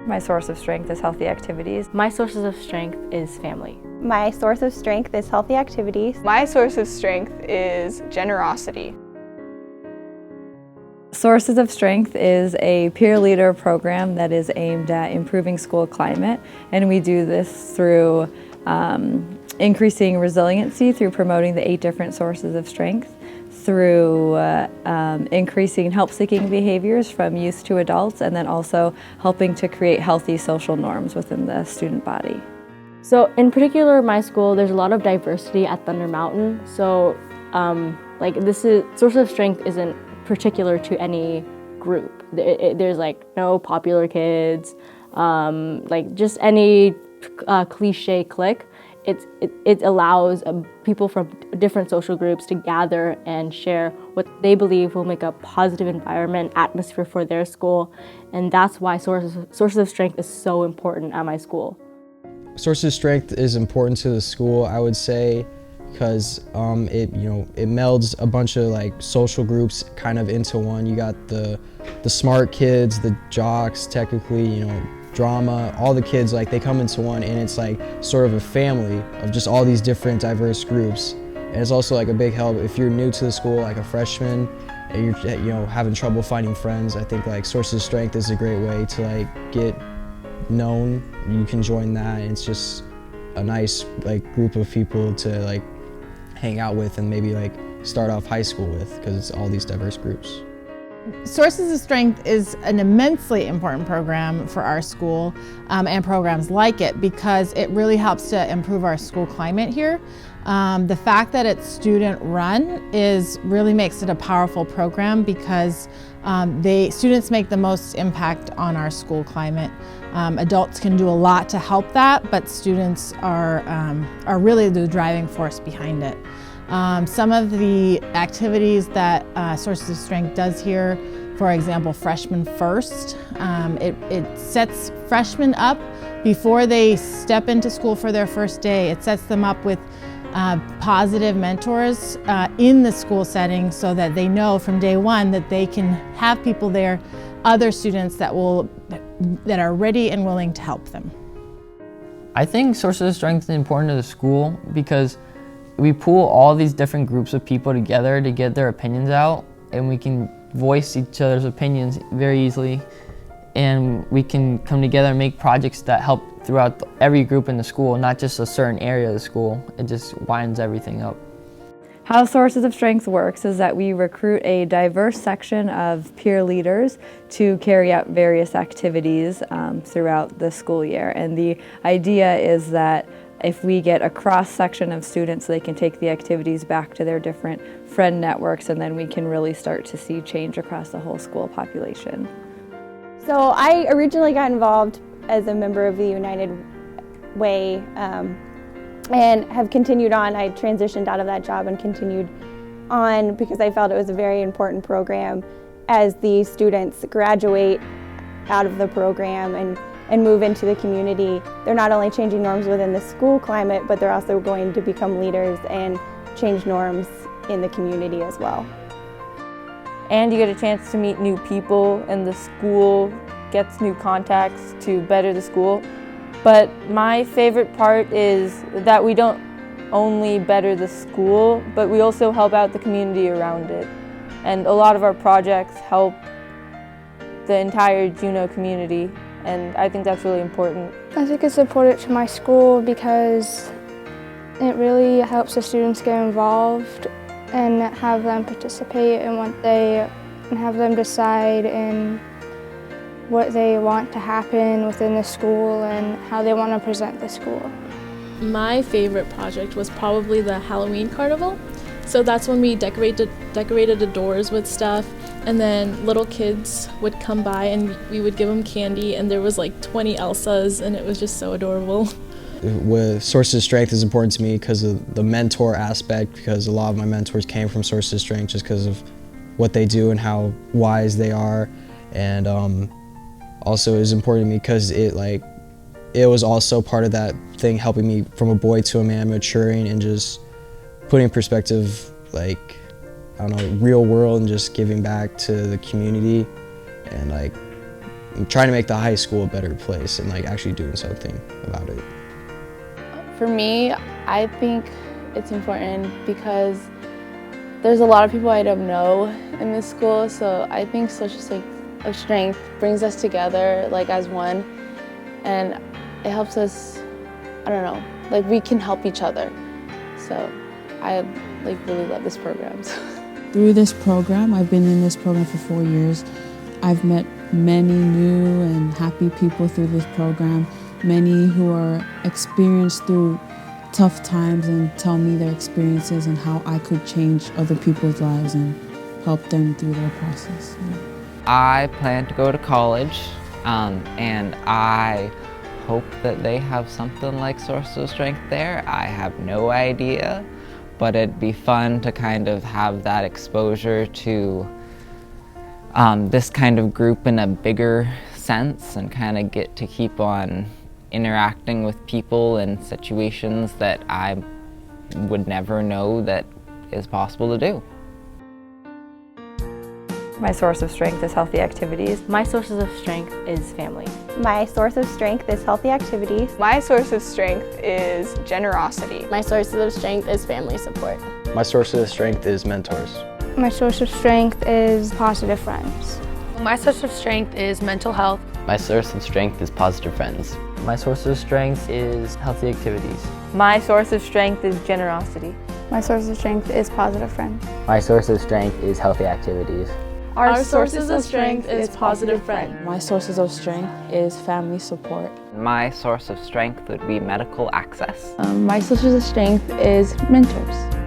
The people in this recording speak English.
My source of strength is healthy activities. My sources of strength is family. My source of strength is healthy activities. My source of strength is generosity. Sources of Strength is a peer leader program that is aimed at improving school climate, and we do this through increasing resiliency through promoting the 8 different sources of strength, through increasing help-seeking behaviors from youth to adults, and then also helping to create healthy social norms within the student body. So in particular, my school, there's a lot of diversity at Thunder Mountain. So source of strength isn't particular to any group. There's like no popular kids, like just any cliche clique. It allows people from different social groups to gather and share what they believe will make a positive environment, atmosphere for their school, and that's why sources of strength is so important at my school. Sources of strength is important to the school, I would say, because it melds a bunch of like social groups kind of into one. You got the smart kids, the jocks, technically, drama, all the kids, like they come into one, and it's like sort of a family of just all these different diverse groups. And it's also like a big help if you're new to the school, like a freshman, and you're having trouble finding friends. I think like Sources of Strength is a great way to like get known. You can join that, and it's just a nice like group of people to like hang out with and maybe like start off high school with, because it's all these diverse groups. Sources of Strength is an immensely important program for our school and programs like it, because it really helps to improve our school climate here. The fact that it's student run really makes it a powerful program, because students make the most impact on our school climate. Adults can do a lot to help that, but students are really the driving force behind it. Some of the activities that Sources of Strength does here, for example, Freshmen First, it sets freshmen up before they step into school for their first day. It sets them up with positive mentors in the school setting, so that they know from day one that they can have people there, other students that are ready and willing to help them. I think Sources of Strength is important to the school because we pool all these different groups of people together to get their opinions out, and we can voice each other's opinions very easily, and we can come together and make projects that help throughout every group in the school, not just a certain area of the school. It just winds everything up. How Sources of Strength works is that we recruit a diverse section of peer leaders to carry out various activities throughout the school year. And the idea is that if we get a cross-section of students, they can take the activities back to their different friend networks, and then we can really start to see change across the whole school population. So I originally got involved as a member of the United Way and have continued on. I transitioned out of that job and continued on because I felt it was a very important program. As the students graduate out of the program and move into the community, they're not only changing norms within the school climate, but they're also going to become leaders and change norms in the community as well. And you get a chance to meet new people, and the school gets new contacts to better the school. But my favorite part is that we don't only better the school, but we also help out the community around it. And a lot of our projects help the entire Juneau community, and I think that's really important. I think it's important to my school because it really helps the students get involved and have them participate in and have them decide in what they want to happen within the school and how they want to present the school. My favorite project was probably the Halloween carnival. So that's when we decorated the doors with stuff, and then little kids would come by and we would give them candy, and there was like 20 Elsas, and it was just so adorable. With Sources of Strength is important to me because of the mentor aspect, because a lot of my mentors came from Sources of Strength just because of what they do and how wise they are. And also it was important to me because it was also part of that thing helping me from a boy to a man, maturing and just putting in perspective, like, I don't know, real world, and just giving back to the community and like trying to make the high school a better place and like actually doing something about it. For me, I think it's important because there's a lot of people I don't know in this school, so I think social strength brings us together like as one, and it helps us, I don't know, like we can help each other. So I like really love this program. Through this program, I've been in this program for 4 years. I've met many new and happy people through this program, many who are experienced through tough times and tell me their experiences and how I could change other people's lives and help them through their process. I plan to go to college, and I hope that they have something like Sources of Strength there. I have no idea, but it'd be fun to kind of have that exposure to this kind of group in a bigger sense and kind of get to keep on interacting with people in situations that I would never know that is possible to do. My source of strength is healthy activities. My sources of strength is family. My source of strength is healthy activities. My source of strength is generosity. My sources of strength is family support. My source of strength is mentors. My source of strength is positive friends. My source of strength is mental health. My source of strength is positive friends. My source of strength is healthy activities. My source of strength is generosity. My source of strength is positive friends. My source of strength is healthy activities. Our sources of strength is positive friends. My sources of strength is family support. My source of strength would be medical access. My sources of strength is mentors.